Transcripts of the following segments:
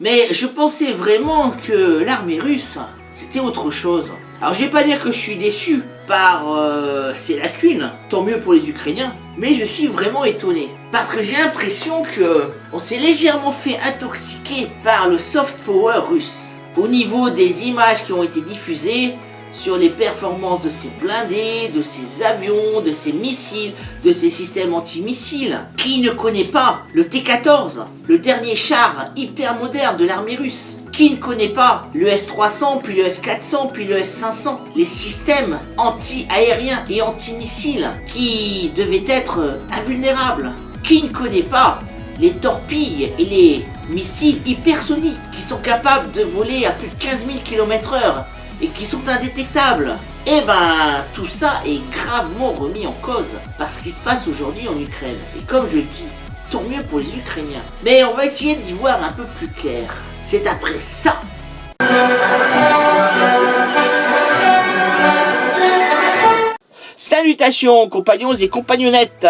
Mais je pensais vraiment que l'armée russe, c'était autre chose. Alors je vais pas dire que je suis déçu par ces lacunes, tant mieux pour les Ukrainiens, mais je suis vraiment étonné. Parce que j'ai l'impression que on s'est légèrement fait intoxiquer par le soft power russe. Au niveau des images qui ont été diffusées, sur les performances de ces blindés, de ces avions, de ces missiles, de ces systèmes antimissiles. Qui ne connaît pas le T-14, le dernier char hyper moderne de l'armée russe? Qui ne connaît pas le S-300, puis le S-400, puis le S-500? Les systèmes anti-aériens et anti-missiles qui devaient être invulnérables. Qui ne connaît pas les torpilles et les missiles hypersoniques qui sont capables de voler à plus de 15 000 km/h et qui sont indétectables? Eh ben, tout ça est gravement remis en cause par ce qui se passe aujourd'hui en Ukraine. Et comme je le dis, tant mieux pour les Ukrainiens. Mais on va essayer d'y voir un peu plus clair. C'est après ça. Salutations compagnons et compagnonnettes.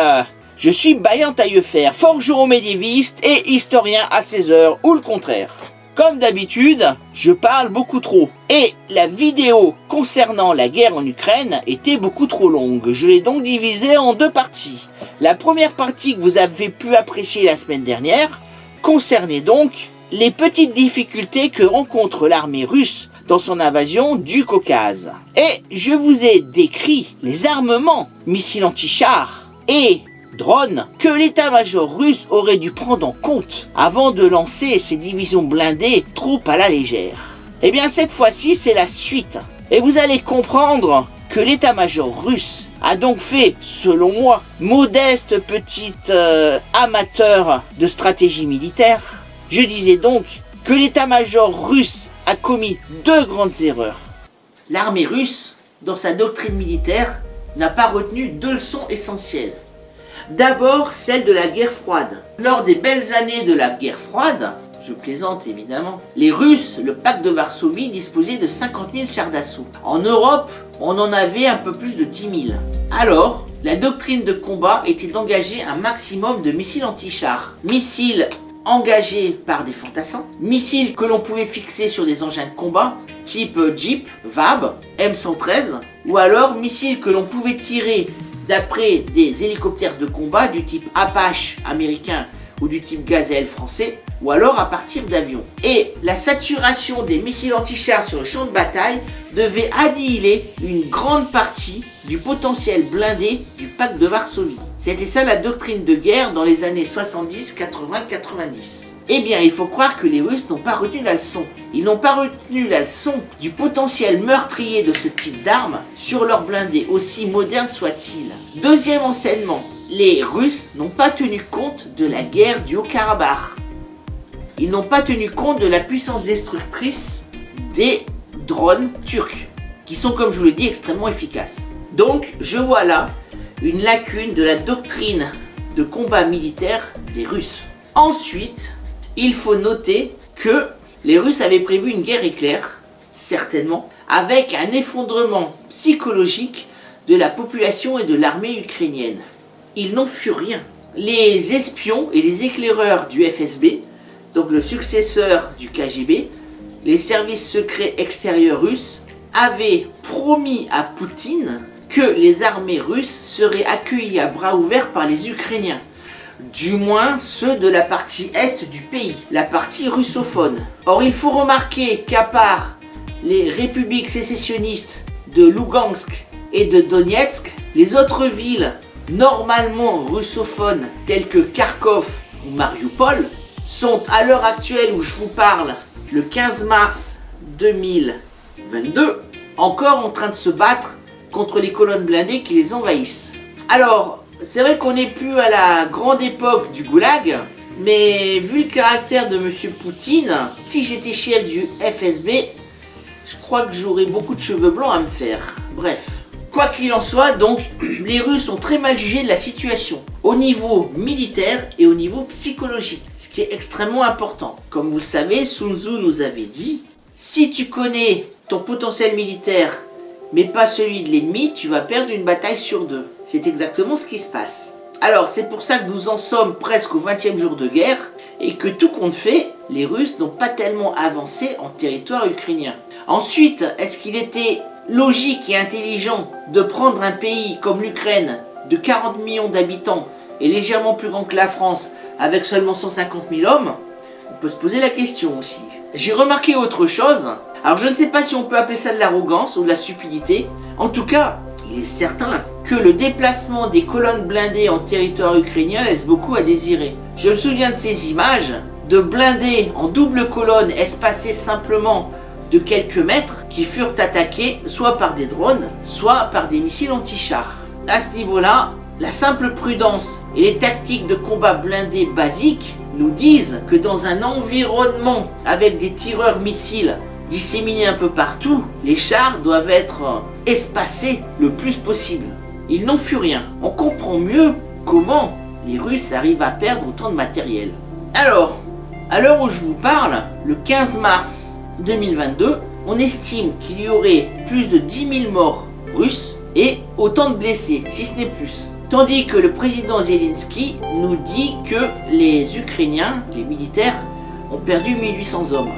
Je suis Bayan Taillefer, forgeron médiéviste et historien à 16h ou le contraire. Comme d'habitude, je parle beaucoup trop. Et la vidéo concernant la guerre en Ukraine était beaucoup trop longue. Je l'ai donc divisée en deux parties. La première partie que vous avez pu apprécier la semaine dernière concernait donc les petites difficultés que rencontre l'armée russe dans son invasion du Caucase. Et je vous ai décrit les armements, missiles anti-chars et drones que l'état-major russe aurait dû prendre en compte avant de lancer ses divisions blindées trop à la légère. Et bien cette fois-ci c'est la suite. Et vous allez comprendre que l'état-major russe a donc fait, selon moi, modeste petite amateur de stratégie militaire. Je disais donc que l'état-major russe a commis deux grandes erreurs. L'armée russe, dans sa doctrine militaire, n'a pas retenu deux leçons essentielles. D'abord, celle de la guerre froide. Lors des belles années de la guerre froide, je plaisante évidemment, les Russes, le pacte de Varsovie, disposaient de 50 000 chars d'assaut. En Europe, on en avait un peu plus de 10 000. Alors, la doctrine de combat était d'engager un maximum de missiles anti-chars. Missiles engagés par des fantassins, missiles que l'on pouvait fixer sur des engins de combat, type Jeep, VAB, M113, ou alors missiles que l'on pouvait tirer d'après des hélicoptères de combat du type Apache américain ou du type Gazelle français, ou alors à partir d'avions. Et la saturation des missiles anti-chars sur le champ de bataille devait annihiler une grande partie du potentiel blindé du pacte de Varsovie. C'était ça la doctrine de guerre dans les années 70, 80, 90. Eh bien, il faut croire que les Russes n'ont pas retenu la leçon. Ils n'ont pas retenu la leçon du potentiel meurtrier de ce type d'armes sur leurs blindés, aussi modernes soient-ils. Deuxième enseignement, les Russes n'ont pas tenu compte de la guerre du Haut-Karabakh. Ils n'ont pas tenu compte de la puissance destructrice des drones turcs, qui sont, comme je vous l'ai dit, extrêmement efficaces. Donc, je vois là une lacune de la doctrine de combat militaire des Russes. Ensuite, il faut noter que les Russes avaient prévu une guerre éclair, certainement, avec un effondrement psychologique de la population et de l'armée ukrainienne. Ils n'en furent rien. Les espions et les éclaireurs du FSB, donc le successeur du KGB, les services secrets extérieurs russes, avaient promis à Poutine que les armées russes seraient accueillies à bras ouverts par les Ukrainiens. Du moins ceux de la partie est du pays, la partie russophone. Or il faut remarquer qu'à part les républiques sécessionnistes de Lugansk et de Donetsk, les autres villes normalement russophones telles que Kharkov ou Mariupol sont à l'heure actuelle où je vous parle, le 15 mars 2022, encore en train de se battre contre les colonnes blindées qui les envahissent. Alors, c'est vrai qu'on n'est plus à la grande époque du goulag, mais vu le caractère de M. Poutine, si j'étais chef du FSB, je crois que j'aurais beaucoup de cheveux blancs à me faire. Bref. Quoi qu'il en soit, donc, les Russes ont très mal jugé de la situation, au niveau militaire et au niveau psychologique, ce qui est extrêmement important. Comme vous le savez, Sun Tzu nous avait dit, si tu connais ton potentiel militaire, mais pas celui de l'ennemi, tu vas perdre une bataille sur deux. C'est exactement ce qui se passe. Alors, c'est pour ça que nous en sommes presque au 20e jour de guerre, et que tout compte fait, les Russes n'ont pas tellement avancé en territoire ukrainien. Ensuite, est-ce qu'il était logique et intelligent de prendre un pays comme l'Ukraine de 40 millions d'habitants et légèrement plus grand que la France avec seulement 150 000 hommes? On peut se poser la question aussi. J'ai remarqué autre chose. Alors je ne sais pas si on peut appeler ça de l'arrogance ou de la stupidité. En tout cas, il est certain que le déplacement des colonnes blindées en territoire ukrainien laisse beaucoup à désirer. Je me souviens de ces images de blindés en double colonne espacés simplement de quelques mètres qui furent attaqués soit par des drones, soit par des missiles anti-chars. À ce niveau-là, la simple prudence et les tactiques de combat blindés basiques nous disent que dans un environnement avec des tireurs missiles disséminés un peu partout, les chars doivent être espacés le plus possible. Il n'en fut rien. On comprend mieux comment les Russes arrivent à perdre autant de matériel. Alors, à l'heure où je vous parle, le 15 mars 2022, on estime qu'il y aurait plus de 10 000 morts russes et autant de blessés, si ce n'est plus. Tandis que le président Zelensky nous dit que les Ukrainiens, les militaires, ont perdu 1800 hommes.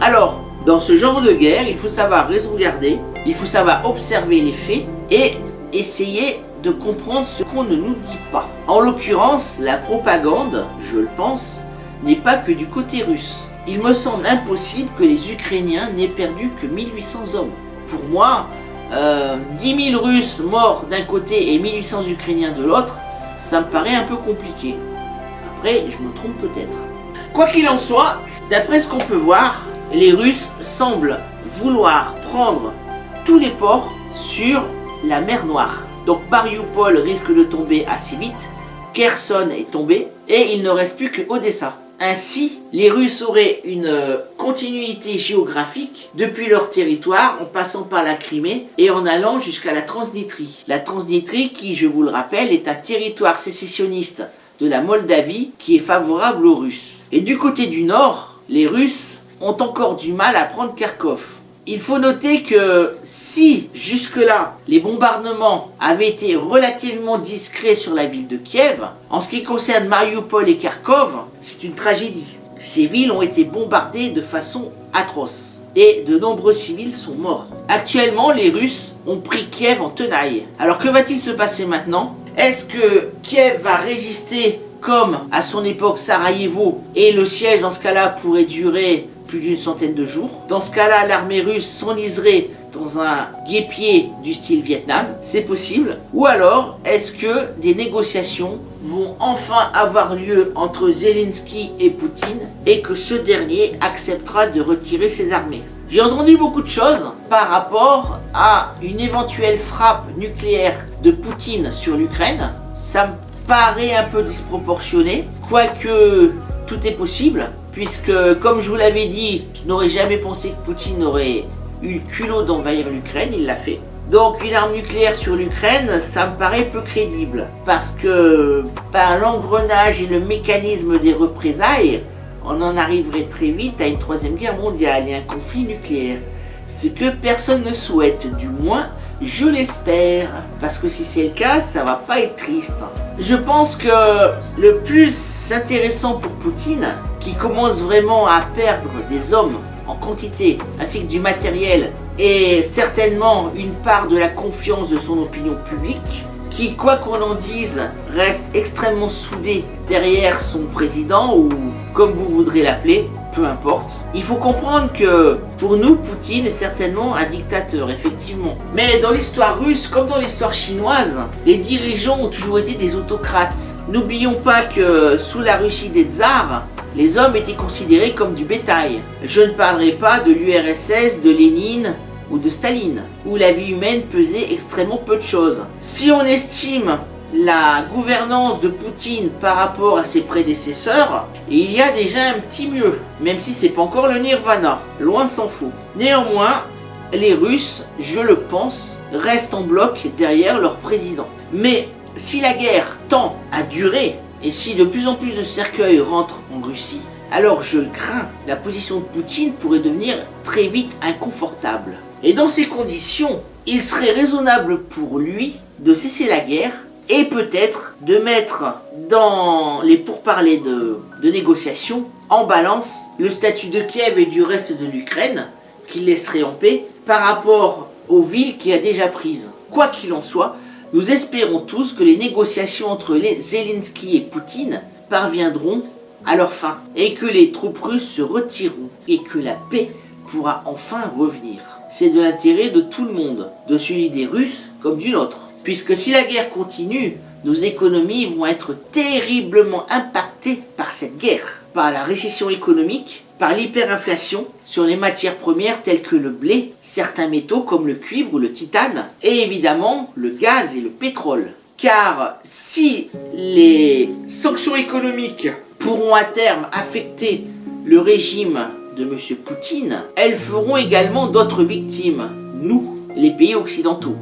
Alors, dans ce genre de guerre, il faut savoir regarder, il faut savoir observer les faits et essayer de comprendre ce qu'on ne nous dit pas. En l'occurrence, la propagande, je le pense, n'est pas que du côté russe. Il me semble impossible que les Ukrainiens n'aient perdu que 1800 hommes. Pour moi, 10 000 Russes morts d'un côté et 1800 Ukrainiens de l'autre, ça me paraît un peu compliqué. Après, je me trompe peut-être. Quoi qu'il en soit, d'après ce qu'on peut voir, les Russes semblent vouloir prendre tous les ports sur la mer Noire. Donc Mariupol risque de tomber assez vite, Kherson est tombé et il ne reste plus que Odessa. Ainsi, les Russes auraient une continuité géographique depuis leur territoire en passant par la Crimée et en allant jusqu'à la Transnistrie. La Transnistrie qui, je vous le rappelle, est un territoire sécessionniste de la Moldavie qui est favorable aux Russes. Et du côté du nord, les Russes ont encore du mal à prendre Kharkov. Il faut noter que si jusque-là les bombardements avaient été relativement discrets sur la ville de Kiev, en ce qui concerne Mariupol et Kharkov, c'est une tragédie. Ces villes ont été bombardées de façon atroce et de nombreux civils sont morts. Actuellement, les Russes ont pris Kiev en tenaille. Alors que va-t-il se passer maintenant? Est-ce que Kiev va résister comme à son époque Sarajevo et le siège dans ce cas-là pourrait durer plus d'une centaine de jours? Dans ce cas-là, l'armée russe s'enliserait dans un guêpier du style Vietnam, c'est possible. Ou alors, est-ce que des négociations vont enfin avoir lieu entre Zelensky et Poutine et que ce dernier acceptera de retirer ses armées? J'ai entendu beaucoup de choses par rapport à une éventuelle frappe nucléaire de Poutine sur l'Ukraine. Ça me paraît un peu disproportionné, quoique tout est possible. Puisque, comme je vous l'avais dit, je n'aurais jamais pensé que Poutine aurait eu le culot d'envahir l'Ukraine, il l'a fait. Donc une arme nucléaire sur l'Ukraine, ça me paraît peu crédible. Parce que par l'engrenage et le mécanisme des représailles, on en arriverait très vite à une troisième guerre mondiale et un conflit nucléaire. Ce que personne ne souhaite, du moins je l'espère. Parce que si c'est le cas, ça va pas être triste. Je pense que le plus intéressant pour Poutine, qui commence vraiment à perdre des hommes en quantité, ainsi que du matériel, et certainement une part de la confiance de son opinion publique, qui, quoi qu'on en dise, reste extrêmement soudé derrière son président, ou comme vous voudrez l'appeler, peu importe. Il faut comprendre que, pour nous, Poutine est certainement un dictateur, effectivement. Mais dans l'histoire russe, comme dans l'histoire chinoise, les dirigeants ont toujours été des autocrates. N'oublions pas que, sous la Russie des tsars, les hommes étaient considérés comme du bétail. Je ne parlerai pas de l'URSS, de Lénine ou de Staline, où la vie humaine pesait extrêmement peu de choses. Si on estime la gouvernance de Poutine par rapport à ses prédécesseurs, il y a déjà un petit mieux, même si c'est pas encore le nirvana, loin s'en faut. Néanmoins, les Russes, je le pense, restent en bloc derrière leur président. Mais si la guerre tend à durer, et si de plus en plus de cercueils rentrent en Russie, alors je le crains, la position de Poutine pourrait devenir très vite inconfortable. Et dans ces conditions, il serait raisonnable pour lui de cesser la guerre et peut-être de mettre dans les pourparlers de négociation en balance le statut de Kiev et du reste de l'Ukraine, qu'il laisserait en paix, par rapport aux villes qu'il a déjà prises. Quoi qu'il en soit, nous espérons tous que les négociations entre Zelensky et Poutine parviendront à leur fin, et que les troupes russes se retireront, et que la paix pourra enfin revenir. C'est de l'intérêt de tout le monde, de celui des Russes comme du nôtre. Puisque si la guerre continue, nos économies vont être terriblement impactées par cette guerre, par la récession économique, par l'hyperinflation sur les matières premières telles que le blé, certains métaux comme le cuivre ou le titane, et évidemment le gaz et le pétrole. Car si les sanctions économiques pourront à terme affecter le régime de M. Poutine, elles feront également d'autres victimes, nous, les pays occidentaux,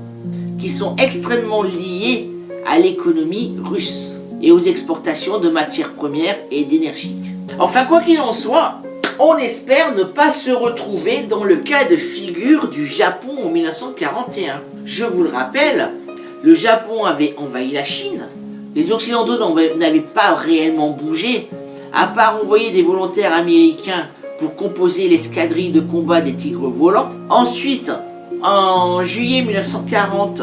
qui sont extrêmement liés à l'économie russe et aux exportations de matières premières et d'énergie. Enfin, quoi qu'il en soit, on espère ne pas se retrouver dans le cas de figure du Japon en 1941. Je vous le rappelle, le Japon avait envahi la Chine, les Occidentaux n'avaient pas réellement bougé, à part envoyer des volontaires américains pour composer l'escadrille de combat des Tigres volants. Ensuite, en juillet 1940,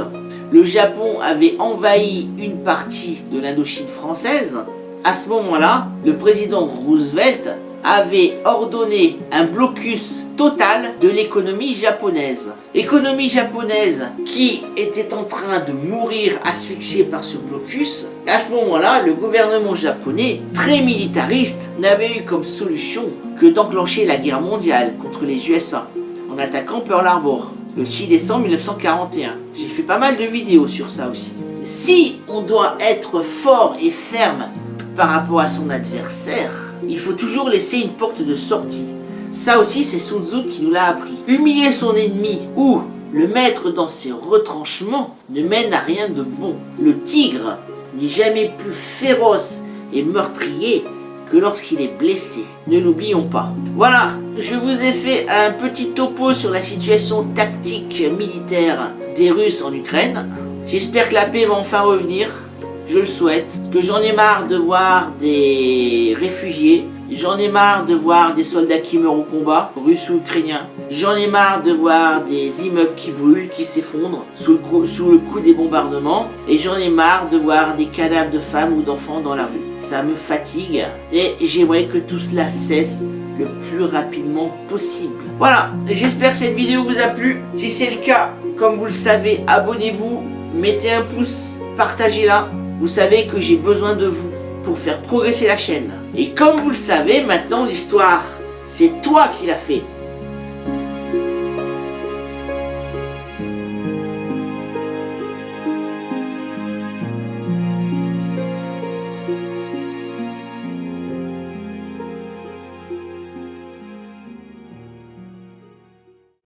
le Japon avait envahi une partie de l'Indochine française. À ce moment-là, le président Roosevelt avait ordonné un blocus total de l'économie japonaise. L'économie japonaise qui était en train de mourir asphyxiée par ce blocus. À ce moment-là, le gouvernement japonais, très militariste, n'avait eu comme solution que d'enclencher la guerre mondiale contre les USA en attaquant Pearl Harbor le 6 décembre 1941. J'ai fait pas mal de vidéos sur ça aussi. Si on doit être fort et ferme par rapport à son adversaire, il faut toujours laisser une porte de sortie. Ça aussi, c'est Sun Tzu qui nous l'a appris. Humilier son ennemi ou le mettre dans ses retranchements ne mène à rien de bon. Le tigre n'est jamais plus féroce et meurtrier que lorsqu'il est blessé. Ne l'oublions pas. Voilà, je vous ai fait un petit topo sur la situation tactique militaire des Russes en Ukraine. J'espère que la paix va enfin revenir. Je le souhaite. Parce que j'en ai marre de voir des réfugiés. J'en ai marre de voir des soldats qui meurent au combat, russes ou ukrainiens. J'en ai marre de voir des immeubles qui brûlent, qui s'effondrent sous le coup des bombardements. Et j'en ai marre de voir des cadavres de femmes ou d'enfants dans la rue. Ça me fatigue et j'aimerais que tout cela cesse le plus rapidement possible. Voilà, j'espère que cette vidéo vous a plu. Si c'est le cas, comme vous le savez, abonnez-vous, mettez un pouce, partagez-la. Vous savez que j'ai besoin de vous pour faire progresser la chaîne. Et comme vous le savez, maintenant l'histoire, c'est toi qui l'as fait.